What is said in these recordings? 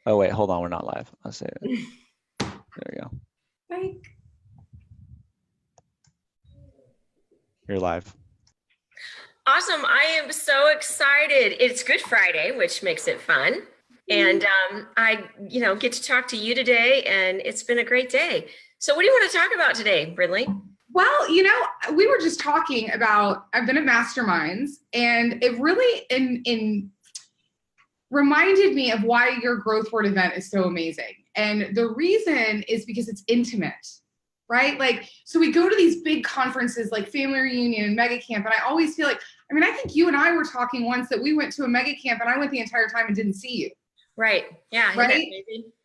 Oh wait, hold on, we're not live. I'll say it. There we go. Like, You're live. Awesome. I am so excited. It's Good Friday, which makes it fun. And I, get to talk to you today, and it's been a great day. So what do you want to talk about today, Brindley? well, we were just talking about, I've been at masterminds, and it really reminded me of why your Growthward event is so amazing. And the reason is because it's intimate, right? Like, so we go to these big conferences like Family Reunion and Mega Camp, and I always feel like, I think you and I were talking once that we went to a Mega Camp and I went the entire time and didn't see you. Right. Yeah. Right.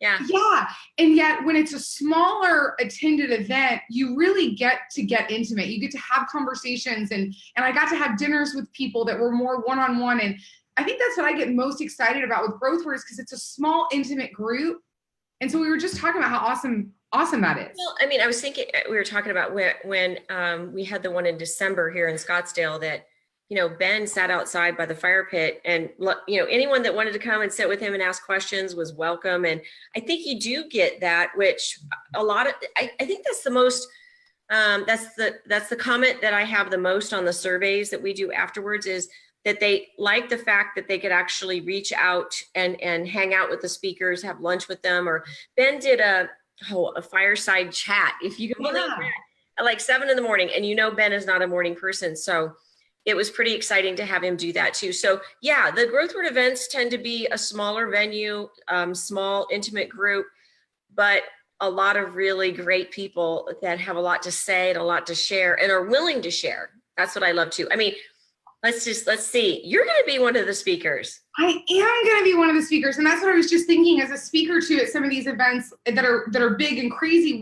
Yeah. Yeah. And yet when it's a smaller attended event, you really get to get intimate. You get to have conversations, and I got to have dinners with people that were more one-on-one. And I think that's what I get most excited about with Growthward, is because it's a small, intimate group. And so we were just talking about how awesome that is. Well, I was thinking, we were talking about when we had the one in December here in Scottsdale that, Ben sat outside by the fire pit, and, anyone that wanted to come and sit with him and ask questions was welcome. And I think you do get that, which I think that's the most, that's the comment that I have the most on the surveys that we do afterwards, is that they like the fact that they could actually reach out and hang out with the speakers, have lunch with them. Or Ben did a fireside chat, if you can believe that, at like 7 a.m, and Ben is not a morning person. So it was pretty exciting to have him do that too. So yeah, the Growthward events tend to be a smaller venue, small, intimate group, but a lot of really great people that have a lot to say and a lot to share and are willing to share. That's what I love too. Let's see. You're going to be one of the speakers. I am going to be one of the speakers. And that's what I was just thinking, as a speaker too, at some of these events that are big and crazy.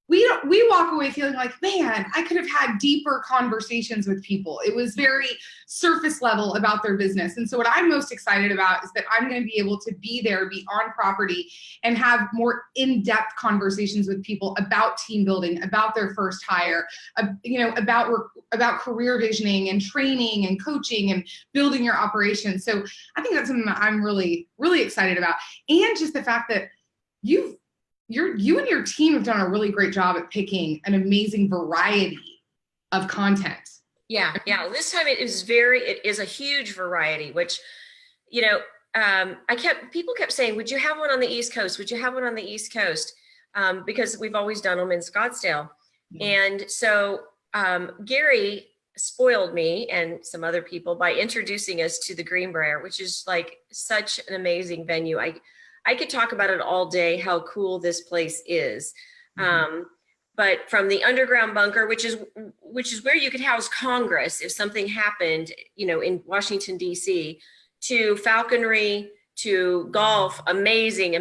We walk away feeling like, man, I could have had deeper conversations with people. It was very surface level about their business. And so what I'm most excited about is that I'm going to be able to be there, be on property, and have more in-depth conversations with people about team building, about their first hire, about career visioning and training and coaching and building your operations. So I think that's something that I'm really, really excited about. And just the fact that you and your team have done a really great job at picking an amazing variety of content. Yeah. This time it is a huge variety, which, people kept saying, would you have one on the East Coast? Would you have one on the East Coast? Because we've always done them in Scottsdale. Yeah. And so Gary spoiled me and some other people by introducing us to the Greenbrier, which is like such an amazing venue. I could talk about it all day, how cool this place is. Mm-hmm. But from the underground bunker, which is where you could house Congress if something happened, in Washington, D.C., to falconry, to golf, amazing,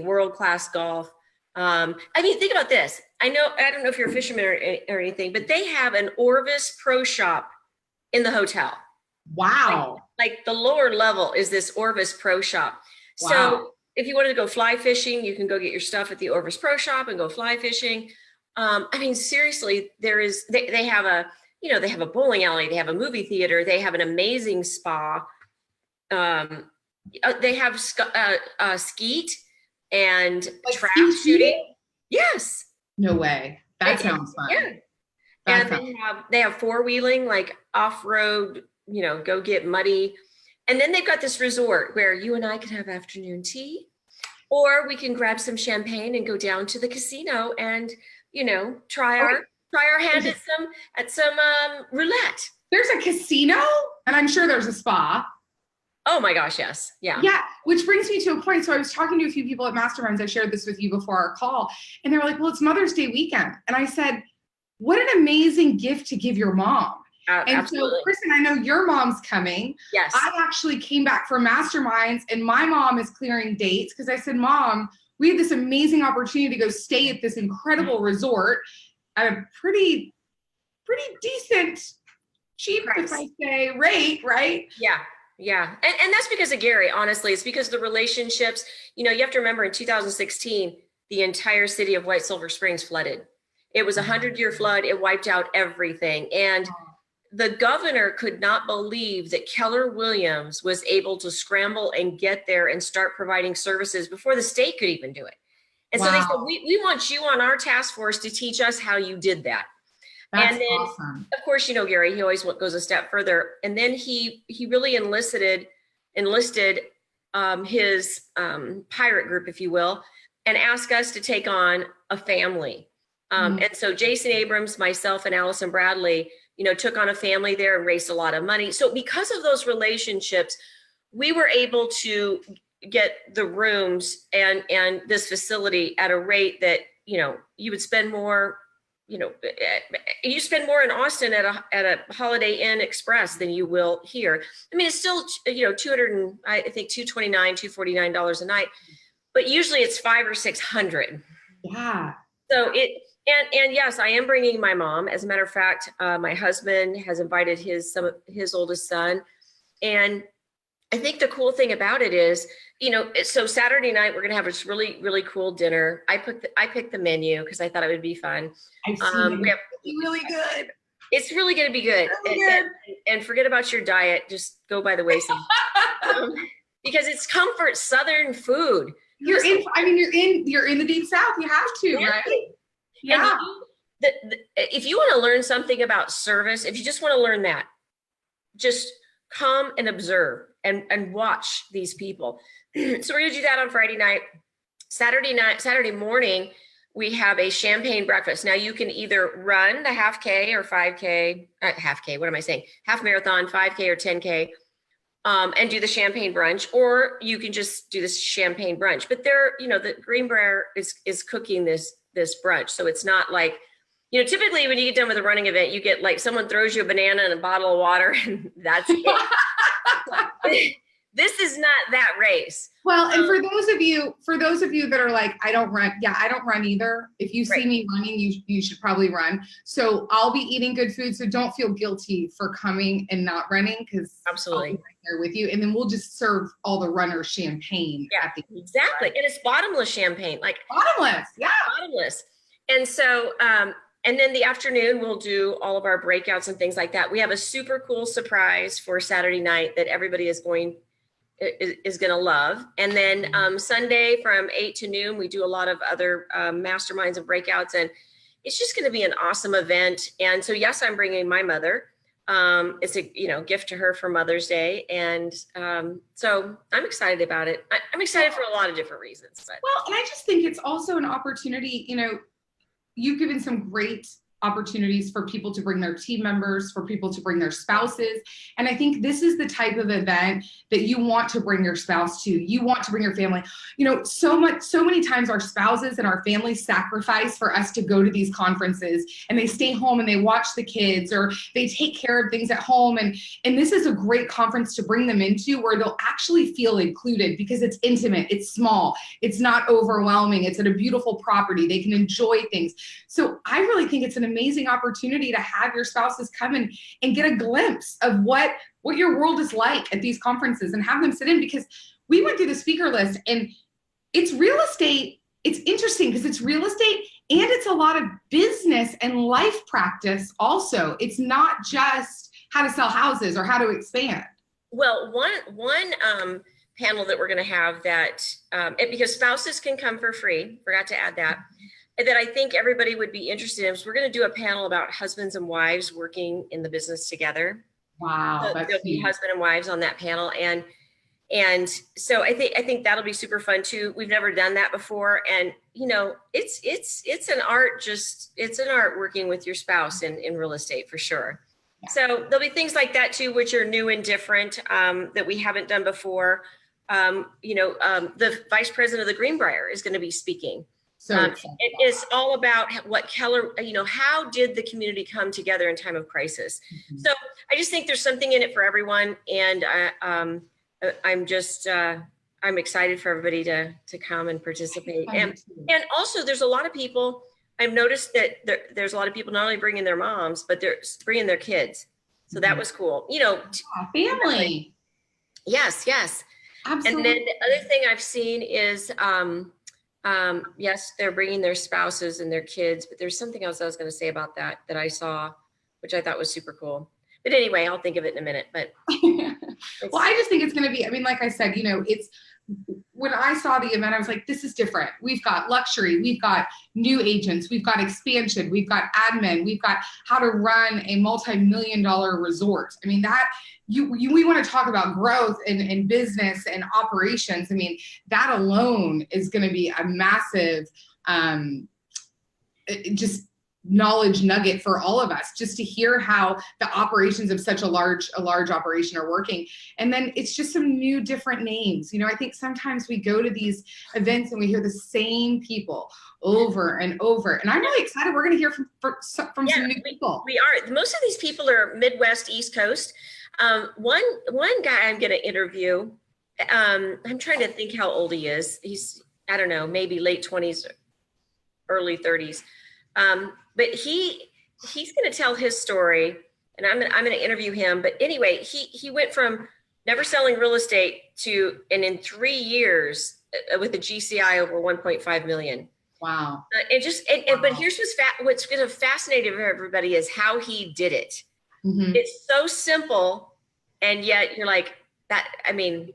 world-class golf. Think about this. I don't know if you're a fisherman or anything, but they have an Orvis Pro Shop in the hotel. Wow. Like the lower level is this Orvis Pro Shop. Wow. So if you wanted to go fly fishing, you can go get your stuff at the Orvis Pro Shop and go fly fishing. Seriously, they have a bowling alley, they have a movie theater, they have an amazing spa. They have skeet and like trap shooting. Yes. No way. That sounds fun. Yeah. And they have four-wheeling, like off-road, go get muddy. And then they've got this resort where you and I could have afternoon tea, or we can grab some champagne and go down to the casino and, try our hand at some roulette. There's a casino, and I'm sure there's a spa. Oh my gosh, yes. Yeah. Yeah, which brings me to a point. So I was talking to a few people at Masterminds. I shared this with you before our call, and they were like, well, it's Mother's Day weekend. And I said, what an amazing gift to give your mom. And absolutely. So, Kristan, I know your mom's coming. Yes. I actually came back from Masterminds, and my mom is clearing dates because I said, Mom, we had this amazing opportunity to go stay at this incredible resort at a pretty decent, cheap, if I say, rate, right? Yeah. Yeah. And that's because of Gary, honestly. It's because of the relationships. You have to remember in 2016, the entire city of White Silver Springs flooded. It was a 100-year flood. It wiped out everything. And the governor could not believe that Keller Williams was able to scramble and get there and start providing services before the state could even do it. And so they said, we want you on our task force to teach us how you did that. That's and then, awesome. of course, you know, Gary, he always goes a step further. And then he really enlisted his pirate group, if you will, and asked us to take on a family. And so Jason Abrams, myself, and Allison Bradley, you know, took on a family there and raised a lot of money. So because of those relationships, we were able to get the rooms and this facility at a rate that, you know, you would spend more, you know, you spend more in Austin at a Holiday Inn Express than you will here. I mean, it's still, you know, $229, $249 a night, but usually it's $500 or $600. Yeah. So and yes, I am bringing my mom. As a matter of fact, my husband has invited his oldest son. And I think the cool thing about it is, you know, so Saturday night, we're going to have this really, really cool dinner. I picked the menu because I thought it would be fun. It's really good. It's really going to be good. And forget about your diet. Just go by the wayside. Because it's comfort Southern food. You're in the deep South. You have to, right? Yeah. If you want to learn something about service, if you just want to learn that, just come and observe and watch these people. So we're going to do that on Friday night. Saturday morning, we have a champagne breakfast. Now you can either run the half marathon, 5K or 10K, and do the champagne brunch, or you can just do this champagne brunch. But the Greenbrier is cooking this brunch. So it's not like, you know, typically when you get done with a running event, you get like someone throws you a banana and a bottle of water and that's it. This is not that race. Well, and for those of you that are like, I don't run. Yeah, I don't run either. If you see me running, you should probably run. So I'll be eating good food. So don't feel guilty for coming and not running, because absolutely I'll be right there with you. And then we'll just serve all the runners champagne. Yeah, exactly. And it's bottomless champagne, like bottomless. Yeah, bottomless. And so, and then the afternoon, we'll do all of our breakouts and things like that. We have a super cool surprise for Saturday night that everybody is going to love. And then Sunday from 8 to noon, we do a lot of other masterminds and breakouts. And it's just going to be an awesome event. And so, yes, I'm bringing my mother. It's a gift to her for Mother's Day. And so I'm excited about it. I'm excited for a lot of different reasons. But. Well, and I just think it's also an opportunity, you've given some great opportunities for people to bring their team members, for people to bring their spouses. And I think this is the type of event that you want to bring your spouse to. You want to bring your family. So many times our spouses and our families sacrifice for us to go to these conferences, and they stay home and they watch the kids, or they take care of things at home. And this is a great conference to bring them into, where they'll actually feel included, because it's intimate, it's small, it's not overwhelming, it's at a beautiful property, they can enjoy things. So I really think it's an amazing opportunity to have your spouses come and get a glimpse of what your world is like at these conferences, and have them sit in, because we went through the speaker list, and it's real estate. It's interesting because it's real estate and it's a lot of business and life practice also. It's not just how to sell houses or how to expand. Well, one panel that we're going to have that, because spouses can come for free, forgot to add that I think everybody would be interested in, is we're going to do a panel about husbands and wives working in the business together. Wow. So there'll be husband and wives on that panel. And so I think that'll be super fun too. We've never done that before. And it's an art, it's an art working with your spouse in real estate for sure. Yeah. So there'll be things like that too, which are new and different, that we haven't done before. The vice president of the Greenbrier is going to be speaking. So it is all about what Keller, how did the community come together in time of crisis? Mm-hmm. So I just think there's something in it for everyone. And I'm excited for everybody to come and participate. And also there's a lot of people, I've noticed that there's a lot of people not only bringing their moms, but they're bringing their kids. So that was cool. Family. Yes. Absolutely. And then the other thing I've seen is, yes, they're bringing their spouses and their kids, but there's something else I was going to say about that I saw, which I thought was super cool. But anyway, I'll think of it in a minute. But well, I just think it's going to be, I mean, like I said, it's, when I saw the event, I was like, this is different. We've got luxury, we've got new agents, we've got expansion, we've got admin, we've got how to run a multi-million-dollar resort. I mean, that we want to talk about growth and business and operations. I mean, that alone is going to be a massive, just knowledge nugget for all of us, just to hear how the operations of such a large operation are working. And then it's just some new different names. I think sometimes we go to these events and we hear the same people over and over. And I'm really excited. We're going to hear from some new people. We are. Most of these people are Midwest, East Coast. One guy I'm going to interview, I'm trying to think how old he is. He's, I don't know, maybe late 20s, early 30s. But he's going to tell his story, and I'm going to interview him. But anyway, he went from never selling real estate and in 3 years with a GCI over 1.5 million. Wow. But here's what's going to fascinate everybody is how he did it. Mm-hmm. It's so simple, and yet you're like that. I mean,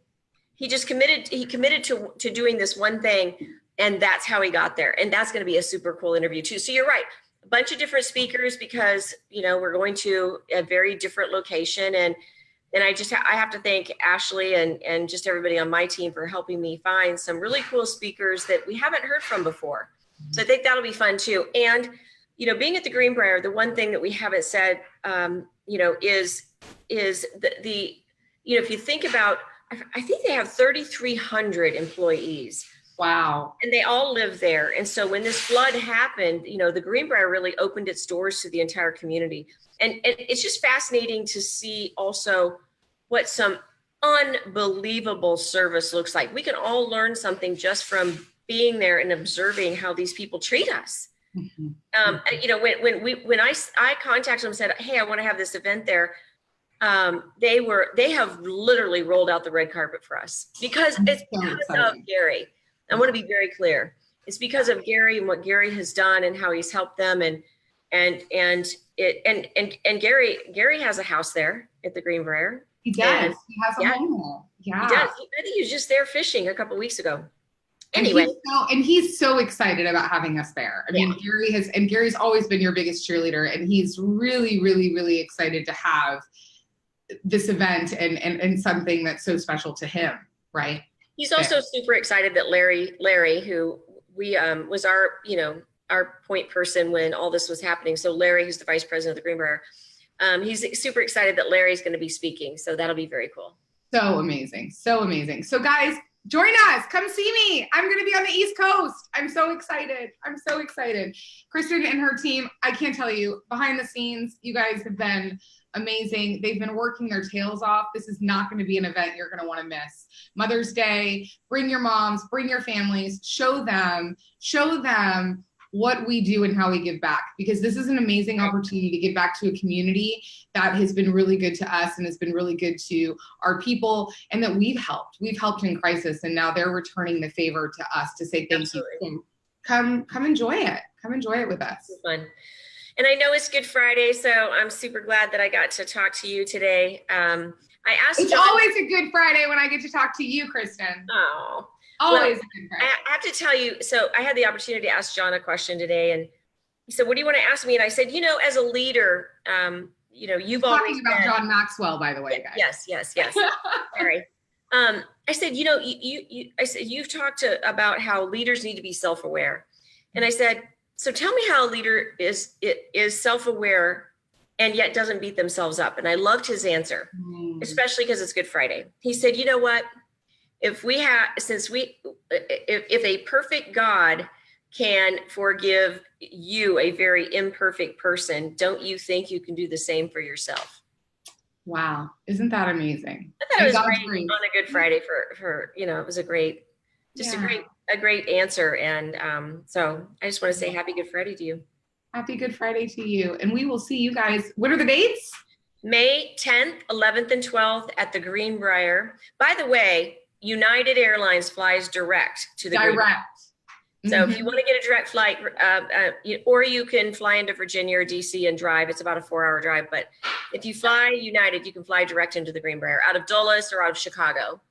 he committed to doing this one thing, and that's how he got there. And that's going to be a super cool interview too. So you're right. A bunch of different speakers, because, we're going to a very different location. And I have to thank Ashley and just everybody on my team for helping me find some really cool speakers that we haven't heard from before. So I think that'll be fun too. And, being at the Greenbrier, the one thing that we haven't said, is the if you think about, I think they have 3,300 employees. Wow. And they all live there. And so when this flood happened, the Greenbrier really opened its doors to the entire community. And it's just fascinating to see also what some unbelievable service looks like. We can all learn something just from being there and observing how these people treat us. Mm-hmm. When I contacted them and said, hey, I want to have this event there. They have literally rolled out the red carpet for us because it's because of Gary. I want to be very clear. It's because of Gary and what Gary has done and how he's helped them. And Gary has a house there at the Greenbrier. He does. He has a home there. Yeah. He does. I think he was just there fishing a couple of weeks ago. Anyway. And he's so excited about having us there. I mean, Gary's always been your biggest cheerleader, and he's really, really, really excited to have this event and something that's so special to him, right? He's also super excited that Larry, who we was our point person when all this was happening. So Larry, who's the vice president of the Greenbrier, he's super excited that Larry's going to be speaking. So that'll be very cool. So amazing. So amazing. So guys, join us. Come see me. I'm going to be on the East Coast. I'm so excited. Kristan and her team, I can't tell you, behind the scenes, you guys have been amazing. They've been working their tails off. This is not going to be an event you're going to want to miss. Mother's Day, bring your moms, bring your families, show them what we do and how we give back, because this is an amazing opportunity to give back to a community that has been really good to us and has been really good to our people, and that we've helped in crisis, and now they're returning the favor to us to say thank you. Come enjoy it with us. It's fun. And I know it's Good Friday, so I'm super glad that I got to talk to you today. It's always a Good Friday when I get to talk to you, Kristan. Oh, always a Good Friday. I have to tell you, so I had the opportunity to ask John a question today, and he said, what do you want to ask me? And I said, as a leader, you've always talking about John Maxwell, by the way, guys. Yes. Sorry. I said, I said, you've talked about how leaders need to be self-aware. And I said, so tell me how a leader is self-aware and yet doesn't beat themselves up. And I loved his answer, especially because it's Good Friday. He said, you know what? If a perfect God can forgive you, a very imperfect person, don't you think you can do the same for yourself? Wow. Isn't that amazing? I thought it was great on a Good Friday for it was a great answer. And so I just want to say happy Good Friday to you. Happy Good Friday to you. And we will see you guys. What are the dates? May 10th, 11th, and 12th at the Greenbrier. By the way, United Airlines flies direct to the Greenbrier. So if you want to get a direct flight, or you can fly into Virginia or DC and drive, it's about a 4-hour drive. But if you fly United, you can fly direct into the Greenbrier out of Dulles or out of Chicago.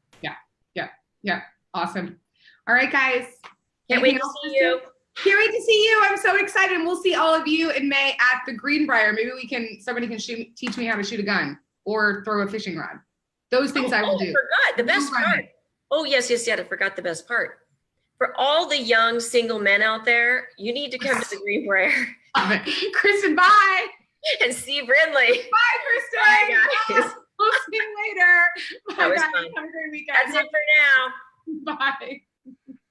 Yeah. Awesome. All right, guys. Can't wait to see you. Can't wait to see you. I'm so excited. And we'll see all of you in May at the Greenbrier. Maybe somebody can teach me how to shoot a gun or throw a fishing rod. Those things I will do. I forgot the best part. Oh, yes. I forgot the best part. For all the young single men out there, you need to come to the Greenbrier. Kristan, bye. And see Brindley. Bye, Kristan. Bye, guys. We'll see you later. Bye, That was guys. fun. Have a great weekend. That's it for now. Bye.